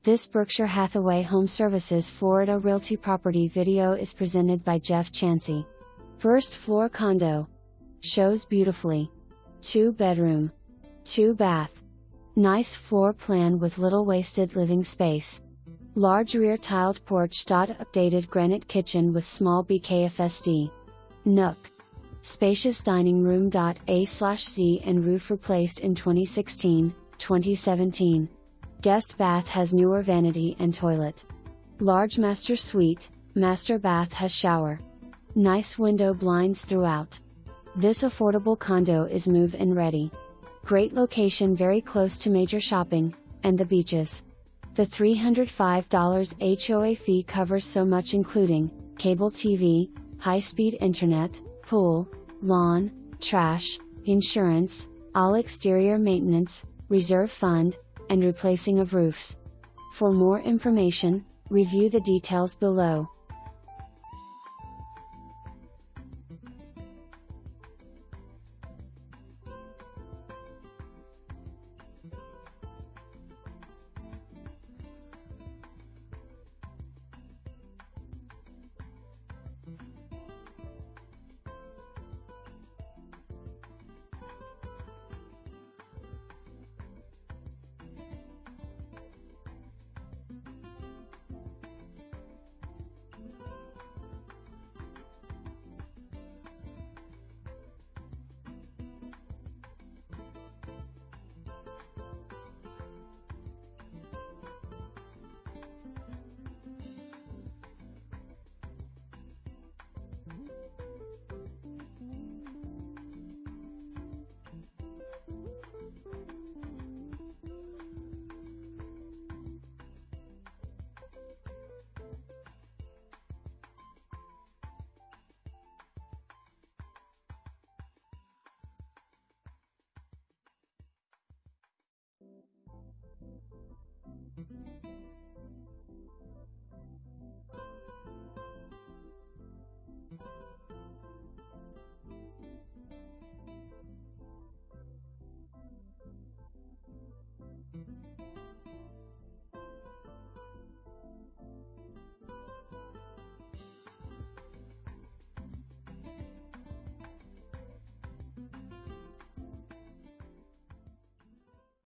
This Berkshire Hathaway HomeServices Florida Realty property video is presented by Jeff Chansey. First floor condo. Shows beautifully. 2-bedroom. 2-bath. Nice floor plan with little wasted living space. Large rear tiled PORCH.UPDATED granite kitchen with small BKFST. NOOK. Spacious dining room. A/C and roof replaced in 2016, 2017. Guest bath has newer vanity and toilet. Large master suite, master bath has shower. Nice window blinds throughout. This affordable condo is move-in ready. Great location, very close to major shopping, and the beaches. The $305 H.O.A fee covers so much, including cable TV, high-speed internet, pool, lawn, trash, insurance, all exterior maintenance, reserve fund, and replacing of roofs. For more information, review the details below.